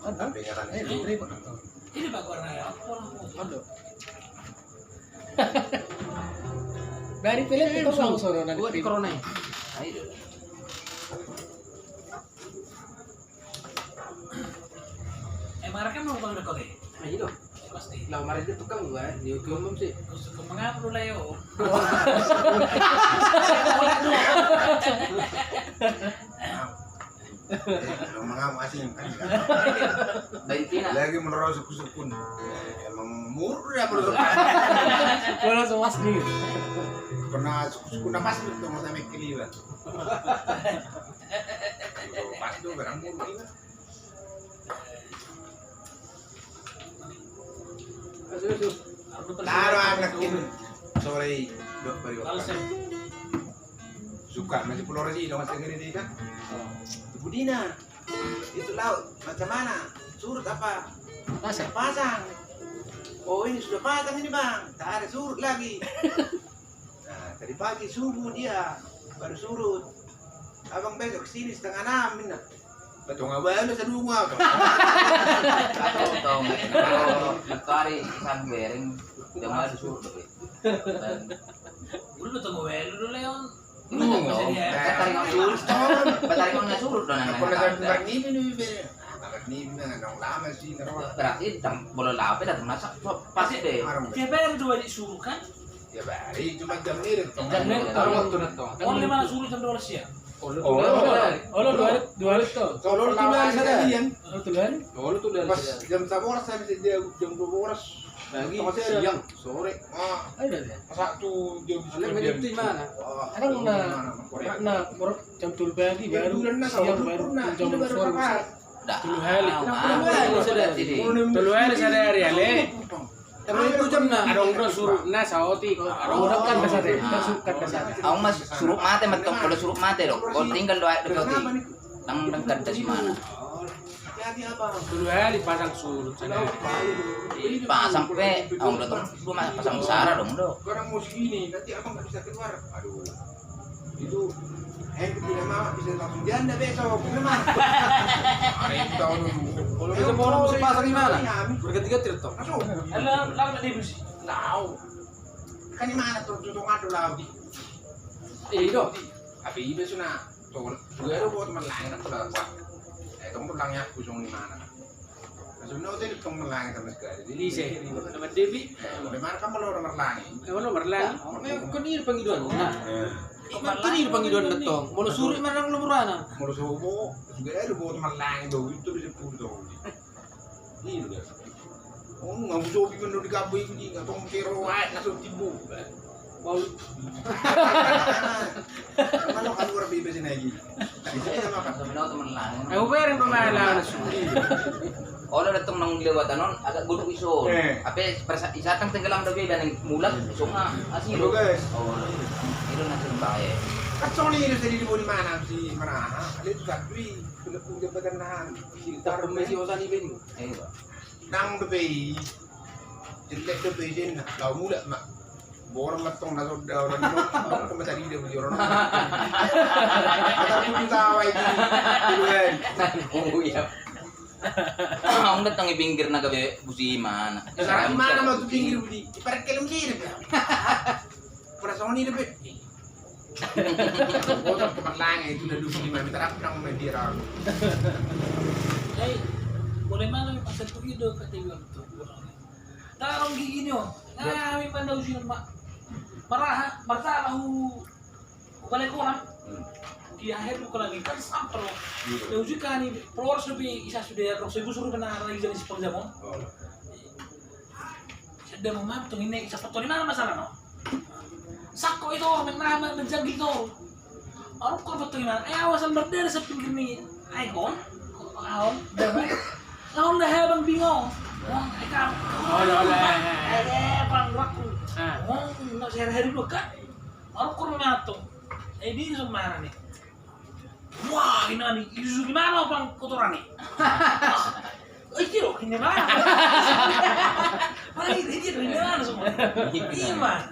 Ada peringatan itu. Ini Pak warna ya. Ada. Dari film itu langsung soronan. Buat di corona. Ayo. Marah kan mau kalau dekat Ayo. pasti. Lah kemarin itu tukang gua, di umum sih. Mengapa lu Leo? Emang mengam asing kan. Dari Tina. Lagi menurut suku-sukun. Emang murah bro. Kalau sewas nih. Pernah suku namas itu mau sampai keliwat. Pas itu barang murah. Aduh. Taruh anak ini sore dok beri waktu. Suka masih pulau resi dong masih gini kan. Ibu Dina itu laut macam mana? Surut apa? Pasang. Oh ini sudah pasang ini bang. Tak ada surut lagi. Nah tadi pagi subuh dia baru surut. Abang besok kesini 5:30 minna. Betul nggak bayar udah sedung apa? Tahu hari isan bereng jangan disuruh deh. Dulu tunggu dulu Leon. Batari nggak suruh dong Aku nak bernibi nih ber. Bernibi nggak dong lama sih ngerol. berarti boleh lape datang masak pasti deh. Dia bayar dua disuruh kan? Ya bari cuma jam ini. Jam ini Taruh waktu nanti. Oh 5 suruh jam 12 siang. Oh, dua hari tuh. Kalau lu tinggal di sana yang Oh, tuh kan? Oh, lu tuh dari pas jam 11 sampai jam 12 lagi masih siang. sore. Ah, Ada deh. satu jam Ada menit di mana? Kadang nah, jam 12 pagi baru siang baru jam sore. Dah. Dulu hari. Dulu sadari ale. Karena itu jam na. Adong bro suruh na saoti. Adong bro kan kasate. Kan kasate. Aku mas suruh mate matong kalau suruh mate dong. Kalau tinggal doa dekat di. Nang dekat dari mana? Hati-hati abang. Dulu hari pasang surut sana. Pasang pe, aku udah tahu lu pasang besar dong do. Orang mau segini nanti abang nggak bisa keluar. Aduh. Itu tidak mau bisa langsung janda besok. Gimana? Hari itu tahun dulu. Kalau bisa mau bisa pasang di mana? Berketiga tidak. Masuk. Lama di bus. Tahu. Kan di mana tuh tutung adu lagi. Itu. Tapi itu sudah. Tuh, gue ada buat teman lain kan sudah kuat. Kamu pulangnya kusung di mana? Maksudnya itu kamu lain sama sekali. Di sini. Nama Devi. Di mana kamu lo nomor lain? Kamu nomor lain. Kan ini panggilan. Nah. Kan ini panggilan netong. Mau suruh mana lu murana? Mau suruh juga ada buat teman lain tuh itu bisa putus. Ini udah. Oh nggak bisa bikin di kabel ini nggak tahu kero langsung tibu. Mau Kalau kan luar biasa lagi. Temen lain. aku bayar pemahalan. Oh, udah datang nang lewat anon agak guduk iso. Ape isatang tenggelam dabe dan mulat sunga asilo. Guys. Oh, itu nanti bae. Kacau nih ini jadi di mana sih mana? Ada itu sakri, punya jabatan nahan. Tak pemesi osan ibin. Ayo. Nang bebi, jelek bebi jen, kau muda mak. Borong matong na sudah orang dong kau tadi dia beli orang. Kata pun tahu ini, duluan. Oh iya. Ang datang ibinggir na gabi busiman. Sekarang di mana mau tuh pinggir beli? Ibarat kelem sih deh. Perasaan ini deh. Bodoh teman lain itu udah 25 meter aku nang mendirang. Hey, boleh mana pas itu ide ketiga betul. Tarong gigi nyo. Kami pandau sih mak. Marah balik orang. Di akhir bukan lagi kan sampai loh. Ya uji kan ini proses lebih isa sudah rong saya suruh benar lagi jadi seperti jamon. Sudah mau tuh ini isa foto ini mana masalah no? Sako itu menjadi itu. Orang kau foto gimana? Awasan berdiri sepinggir nih. Ikon, kawan, kawan dah hebang bingung. Wah, ikan. Bang aku. Nggak sehari-hari dulu kan? Orang kau ngatung. Ini semana nih. Wah, ini nih, itu gimana bang kotoran nih? Itu ini mana? Ini mana semua? Ini mana?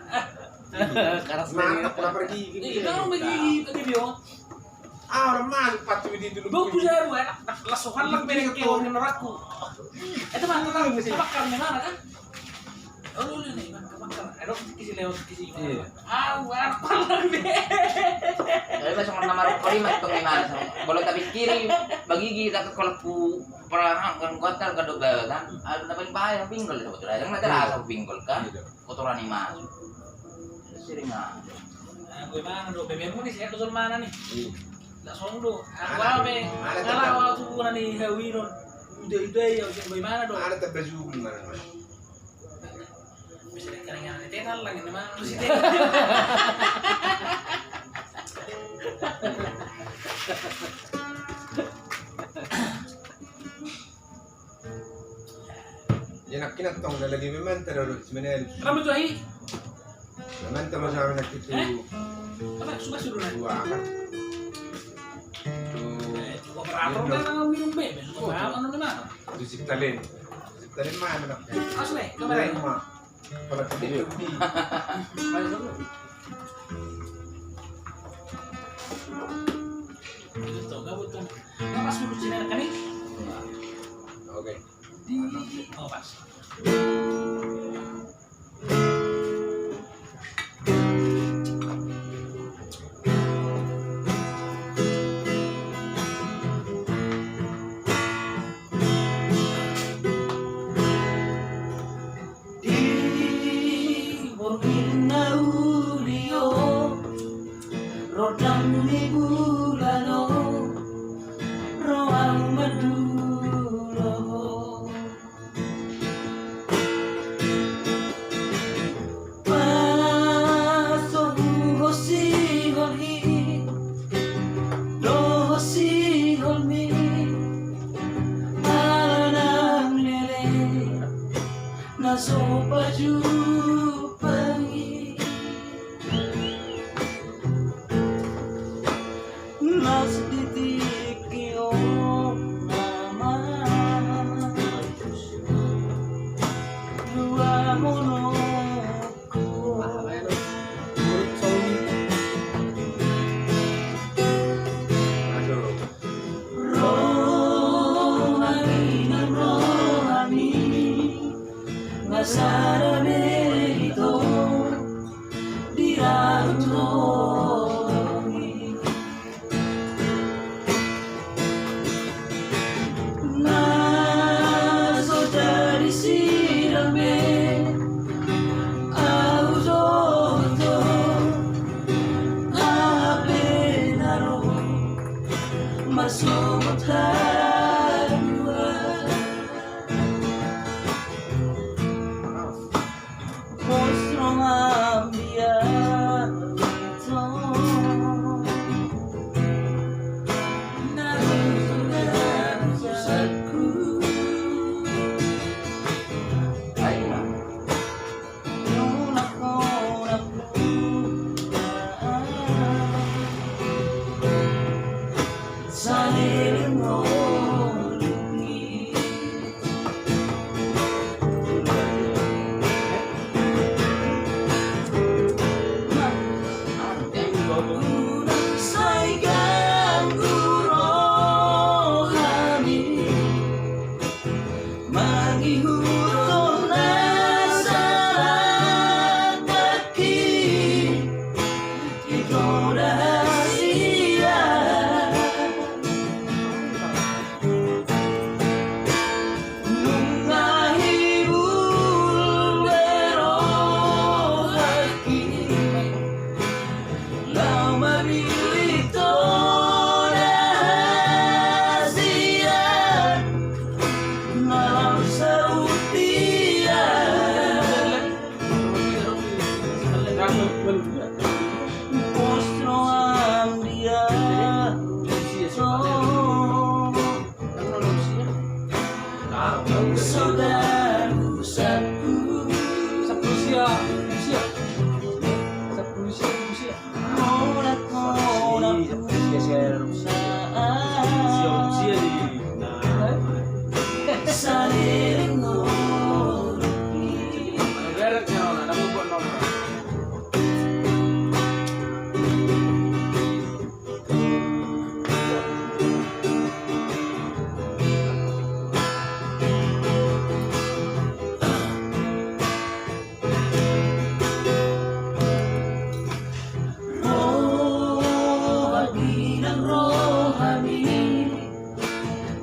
Mana pernah pergi? Ini orang pergi ke video. Orang masuk patu di dulu. Bagus ya, Bu. Enak. Lasukan lang pinagkiwa ng narakku. Ito man, kabakar ni mana kan? Oh, lu nih, kabakar. Ano kisi lewat kisi. Enak pala nih. Jadi masuk nama kalimat itu gimana? Kalau tapi kiri bagi kita kalau perang kan kotor kadang kan ada paling bahaya pinggul itu betul. Yang nanti rasa pinggul kan kotoran ini masuk. Sering ah. Gue mana do? Bebek ni siya kusol mana nih? Langsung do. Ako be. Ngalawa tubuhan ni Hawiron. Udah ya gue mana do? Ada terbaju mana? Bisa keringan ni tenal lang ni mana si Ya nak kinatong na lagi memang terlalu sebenarnya. Kenapa tuh hi? Memang teman sama nak itu Apa suka suruh nanti? dua kan. Suka berapa orang minum bebek? Suka berapa anu ni mana? Itu siptalin. Siptalin mana nak? Asli, kemarin. Kalau kita itu di. Ito, gabot to. Pas dulu sila na kami. Oke. Di oh pas. Di Borginaurio rodang ni bulano roang maduro pasok hosi holhi do hosi holmi anang lele na sopa jupangi nas ditikio nama dua monoko Masuk. rohani na rohani ngasara merito diratongi naso dari sirame auzoto apenaro masumot harua mostro ambiento narusugan saku Ayo. nuna kona saliling olungi unang saigang rohani magihutong na sa kaki ito rahasia nung nahibul berohaki lau mabilito rahasia malam sautian mostro ambia saudara saku morat saliling olungi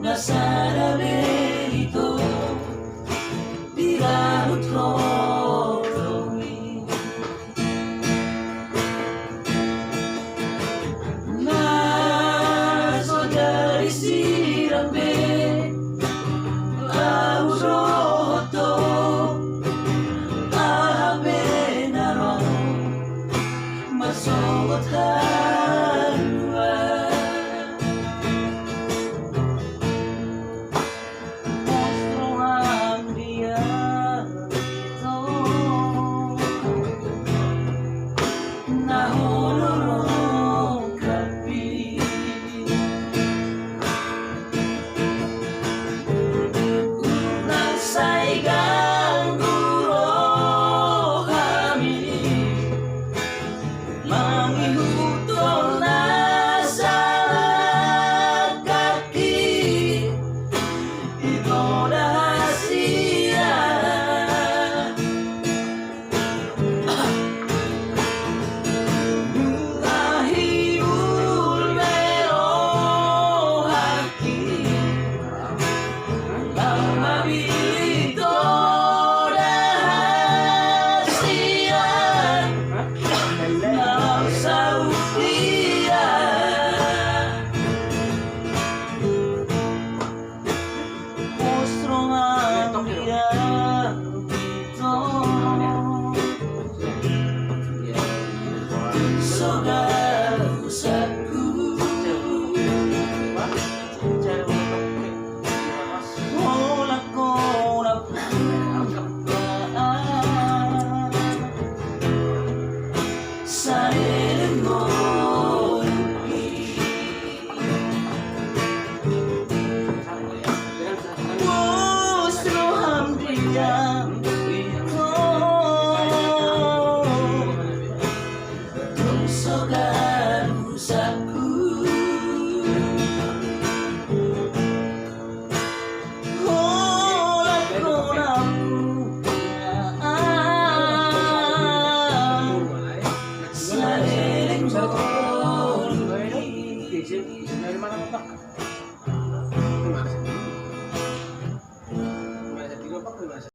nasara berito dirahut rotongi naso dari sirambe lau roto abe naro masot harua Ostrohan dia itu nahulurong kapi unang saigang guro kami mangihutol na sa kaki ito na siya nahihul merong haki ang mabilito na siya ng saudiya Mostrong ang biyang ito Sogar usaku Olak ko na pagkaan Sa ilong mo Gusto ang biyang ito Sogar usaku